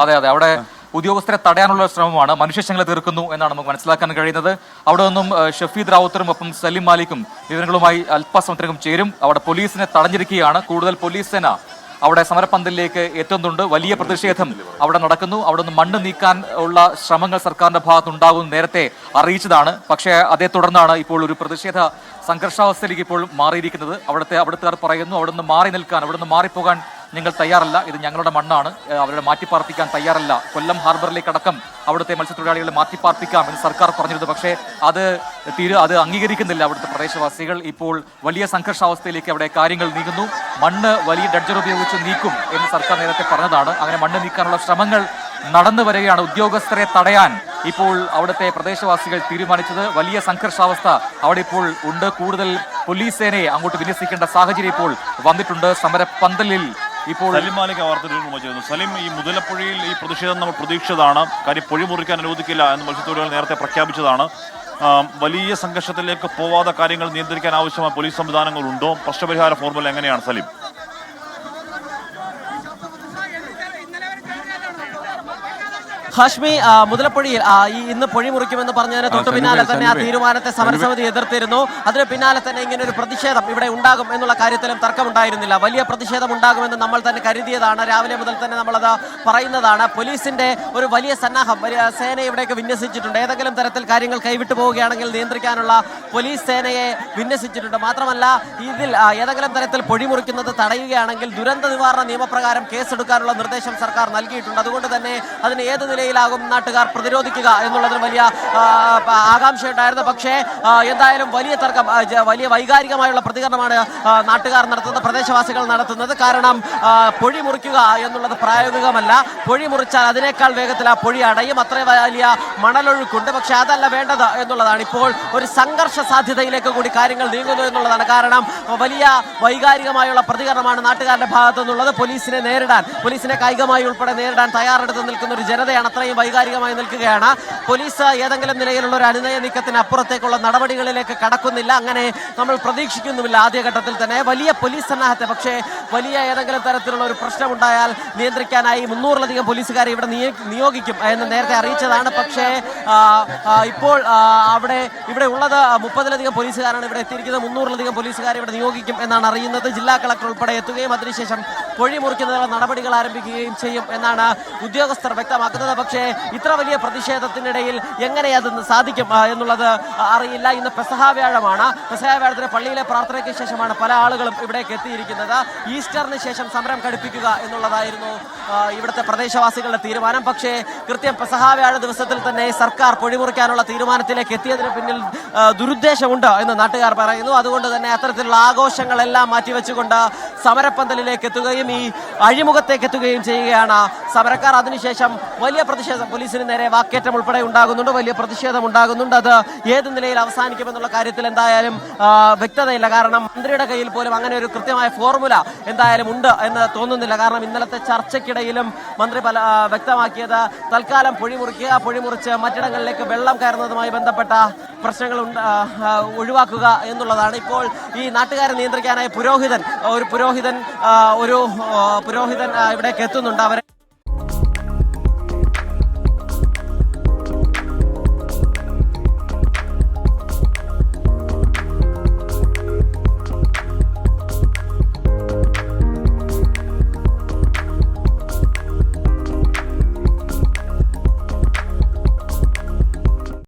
അതെ അതെ അവിടെ ഉദ്യോഗസ്ഥരെ തടയാനുള്ള ശ്രമമാണ്. മനുഷ്യശൃംഖല തീർക്കുന്നു എന്നാണ് നമുക്ക് മനസ്സിലാക്കാൻ കഴിയുന്നത്. അവിടെ നിന്നും ഷഫീദ് റാവുത്തറും ഒപ്പം സലിം മാലിക്കും വിവരങ്ങളുമായി അല്പസമയത്തിനകം ചേരും. അവിടെ പോലീസിനെ തടഞ്ഞിരിക്കുകയാണ്. കൂടുതൽ പോലീസ് സേന അവിടെ സമരപന്തലിലേക്ക് എത്തുന്നുണ്ട്. വലിയ പ്രതിഷേധം അവിടെ നടക്കുന്നു. അവിടെ നിന്ന് മണ്ണ് നീക്കാൻ ഉള്ള ശ്രമങ്ങൾ സർക്കാരിന്റെ ഭാഗത്തുണ്ടാകും നേരത്തെ അറിയിച്ചതാണ്. പക്ഷേ അതേ തുടർന്നാണ് ഇപ്പോൾ ഒരു പ്രതിഷേധ സംഘർഷാവസ്ഥയിലേക്ക് ഇപ്പോൾ മാറിയിരിക്കുന്നത്. അവിടുത്തെ പറയുന്നു അവിടെ നിന്ന് മാറി നിൽക്കാൻ, അവിടെ നിന്ന് മാറിപ്പോകാൻ ഞങ്ങൾ തയ്യാറല്ല, ഇത് ഞങ്ങളുടെ മണ്ണാണ്, അവരുടെ മാറ്റിപ്പാർപ്പിക്കാൻ തയ്യാറല്ല. കൊല്ലം ഹാർബറിലേക്ക് അടക്കം അവിടുത്തെ മത്സ്യത്തൊഴിലാളികളെ മാറ്റിപ്പാർപ്പിക്കാം എന്ന് സർക്കാർ പറഞ്ഞിരുന്നു. പക്ഷേ അത് അംഗീകരിക്കുന്നില്ല അവിടുത്തെ പ്രദേശവാസികൾ. ഇപ്പോൾ വലിയ സംഘർഷാവസ്ഥയിലേക്ക് അവിടെ കാര്യങ്ങൾ നീങ്ങുന്നു. മണ്ണ് വലിയ ഡഡ്ജർ ഉപയോഗിച്ച് നീക്കും എന്ന് സർക്കാർ നേരത്തെ പറഞ്ഞതാണ്. അങ്ങനെ മണ്ണ് നീക്കാനുള്ള ശ്രമങ്ങൾ നടന്നു വരികയാണ്. ഉദ്യോഗസ്ഥരെ തടയാൻ ഇപ്പോൾ അവിടുത്തെ പ്രദേശവാസികൾ തീരുമാനിച്ചത്. വലിയ സംഘർഷാവസ്ഥ അവിടെ ഇപ്പോൾ ഉണ്ട്. കൂടുതൽ പോലീസ് സേനയെ അങ്ങോട്ട് വിന്യസിക്കേണ്ട സാഹചര്യം ഇപ്പോൾ വന്നിട്ടുണ്ട്. സമരപന്തലിൽ ഇപ്പോൾ സലിം മാലിക് വാർത്തകൾ സലിം, ഈ മുതലപ്പുഴയിൽ ഈ പ്രതിഷേധം നമ്മൾ പ്രതീക്ഷിച്ചതാണ്. കാര്യം പൊഴി മുറിക്കാൻ അനുവദിക്കില്ല എന്ന് മത്സ്യത്തൊഴിലാളികൾ നേരത്തെ പ്രഖ്യാപിച്ചതാണ്. വലിയ സംഘർഷത്തിലേക്ക് പോവാതെ കാര്യങ്ങൾ നിയന്ത്രിക്കാൻ ആവശ്യമായ പോലീസ് സംവിധാനങ്ങളുണ്ടോ? പ്രശ്നപരിഹാര ഫോർമുല എങ്ങനെയാണ് സലിം? ഹാഷ്മി, മുതലപ്പുഴയിൽ ഇന്ന് പൊഴി മുറിക്കുമെന്ന് പറഞ്ഞതിന് തൊട്ടു പിന്നാലെ തന്നെ ആ തീരുമാനത്തെ സമരസമിതി എതിർത്തിരുന്നു. അതിന് പിന്നാലെ തന്നെ ഇങ്ങനെ ഒരു പ്രതിഷേധം ഇവിടെ ഉണ്ടാകും എന്നുള്ള കാര്യത്തിലും തർക്കമുണ്ടായിരുന്നില്ല. വലിയ പ്രതിഷേധം ഉണ്ടാകുമെന്ന് നമ്മൾ തന്നെ കരുതിയതാണ്. രാവിലെ മുതൽ തന്നെ നമ്മളത് പറയുന്നതാണ്. പോലീസിന്റെ ഒരു വലിയ സന്നാഹം, വലിയ സേനയെ ഇവിടേക്ക് വിന്യസിച്ചിട്ടുണ്ട്. ഏതെങ്കിലും തരത്തിൽ കാര്യങ്ങൾ കൈവിട്ടു പോവുകയാണെങ്കിൽ നിയന്ത്രിക്കാനുള്ള പോലീസ് സേനയെ വിന്യസിച്ചിട്ടുണ്ട്. മാത്രമല്ല, ഇതിൽ ഏതെങ്കിലും തരത്തിൽ പൊഴി മുറിക്കുന്നത് തടയുകയാണെങ്കിൽ ദുരന്ത നിവാരണ നിയമപ്രകാരം കേസെടുക്കാനുള്ള നിർദ്ദേശം സർക്കാർ നൽകിയിട്ടുണ്ട്. അതുകൊണ്ട് തന്നെ അതിന് ഏത് നിലയിലാകും നാട്ടുകാർ പ്രതിരോധിക്കുക എന്നുള്ളതിന് വലിയ ആകാംക്ഷയുണ്ടായിരുന്നു. പക്ഷേ എന്തായാലും വലിയ തർക്കം, വലിയ വൈകാരികമായുള്ള പ്രതികരണമാണ് നാട്ടുകാർ നടത്തുന്നത്, പ്രദേശവാസികൾ നടത്തുന്നത്. കാരണം പൊഴി മുറിക്കുക എന്നുള്ളത് പ്രായോഗികമല്ല. പൊഴി മുറിച്ചാൽ അതിനേക്കാൾ വേഗത്തിൽ ആ പൊഴി അടയും. അത്ര വലിയ മണലൊഴുക്കുണ്ട്. പക്ഷെ അതല്ല വേണ്ടത് എന്നുള്ളതാണ്. ഇപ്പോൾ ഒരു സംഘർഷ സാധ്യതയിലേക്ക് കൂടി കാര്യങ്ങൾ നീങ്ങുന്നു എന്നുള്ളതാണ്. കാരണം വലിയ വൈകാരികമായുള്ള പ്രതികരണമാണ് നാട്ടുകാരുടെ ഭാഗത്തു നിന്നുള്ളത്. പോലീസിനെ കായികമായി ഉൾപ്പെടെ നേരിടാൻ തയ്യാറെടുത്ത് നിൽക്കുന്ന ഒരു ജനതയാണ്. അത്രയും വൈകാരികമായി നിൽക്കുകയാണ്. പോലീസ് ഏതെങ്കിലും നിലയിലുള്ള ഒരു അനുനയ നീക്കത്തിന് അപ്പുറത്തേക്കുള്ള നടപടികളിലേക്ക് കടക്കുന്നില്ല. അങ്ങനെ നമ്മൾ പ്രതീക്ഷിക്കുന്നുമില്ല ആദ്യഘട്ടത്തിൽ തന്നെ. വലിയ പോലീസ് സന്നാഹത്തെ, പക്ഷേ വലിയ ഏതെങ്കിലും തരത്തിലുള്ള ഒരു പ്രശ്നമുണ്ടായാൽ നിയന്ത്രിക്കാനായി 300-ലധികം പോലീസുകാരെ ഇവിടെ നിയോഗിക്കും എന്ന് നേരത്തെ അറിയിച്ചതാണ്. പക്ഷേ ഇപ്പോൾ ഇവിടെ ഉള്ളത് 30-ലധികം പോലീസുകാരാണ് ഇവിടെ എത്തിയിരിക്കുന്നത്. 300-ലധികം പോലീസുകാരെ ഇവിടെ നിയോഗിക്കും എന്നാണ് അറിയുന്നത്. ജില്ലാ കളക്ടർ ഉൾപ്പെടെ എത്തുകയും അതിനുശേഷം പൊഴി മുറിക്കുന്നതിനുള്ള നടപടികൾ ആരംഭിക്കുകയും ചെയ്യും എന്നാണ് ഉദ്യോഗസ്ഥർ വ്യക്തമാക്കുന്നത്. പക്ഷേ ഇത്ര വലിയ പ്രതിഷേധത്തിനിടയിൽ എങ്ങനെ അത് സാധിക്കും എന്നുള്ളത് അറിയില്ല. ഇന്ന് പെസഹ വ്യാഴമാണ്. പെസഹ വ്യാഴത്തിന് പള്ളിയിലെ പ്രാർത്ഥനയ്ക്ക് ശേഷമാണ് പല ആളുകളും ഇവിടേക്ക് എത്തിയിരിക്കുന്നത്. ഈസ്റ്ററിന് ശേഷം സമരം ഘടിപ്പിക്കുക എന്നുള്ളതായിരുന്നു ഇവിടുത്തെ പ്രദേശവാസികളുടെ തീരുമാനം. പക്ഷേ കൃത്യം പെസഹ വ്യാഴ ദിവസത്തിൽ തന്നെ സർക്കാർ പൊഴിമുറിക്കാനുള്ള തീരുമാനത്തിലേക്ക് എത്തിയതിന് പിന്നിൽ ദുരുദ്ദേശമുണ്ട് എന്ന് നാട്ടുകാർ പറയുന്നു. അതുകൊണ്ട് തന്നെ അത്തരത്തിലുള്ള ആഘോഷങ്ങളെല്ലാം മാറ്റിവെച്ചുകൊണ്ട് സമരപ്പന്തലിലേക്ക് എത്തുകയും ഈ അഴിമുഖത്തേക്ക് എത്തുകയും ചെയ്യുകയാണ് സമരക്കാർ. അതിനുശേഷം വലിയ പ്രതിഷേധം, പോലീസിന് നേരെ വാക്കേറ്റം ഉൾപ്പെടെ ഉണ്ടാകുന്നുണ്ട്. വലിയ പ്രതിഷേധം ഉണ്ടാകുന്നുണ്ട്. അത് ഏത് നിലയിൽ അവസാനിക്കുമെന്നുള്ള കാര്യത്തിൽ എന്തായാലും വ്യക്തതയില്ല. കാരണം മന്ത്രിയുടെ കയ്യിൽ പോലും അങ്ങനെ ഒരു കൃത്യമായ ഫോർമുല എന്തായാലും ഉണ്ട് എന്ന് തോന്നുന്നില്ല. കാരണം ഇന്നലത്തെ ചർച്ചയ്ക്കിടയിലും മന്ത്രി വ്യക്തമാക്കിയത് തൽക്കാലം പൊഴിമുറിച്ച് മറ്റിടങ്ങളിലേക്ക് വെള്ളം കയറുന്നതുമായി ബന്ധപ്പെട്ട പ്രശ്നങ്ങൾ ഒഴിവാക്കുക എന്നുള്ളതാണ്. ഇപ്പോൾ ഈ നാട്ടുകാരെ നിയന്ത്രിക്കാനായി പുരോഹിതൻ ഇവിടേക്ക് എത്തുന്നുണ്ട്. അവരെ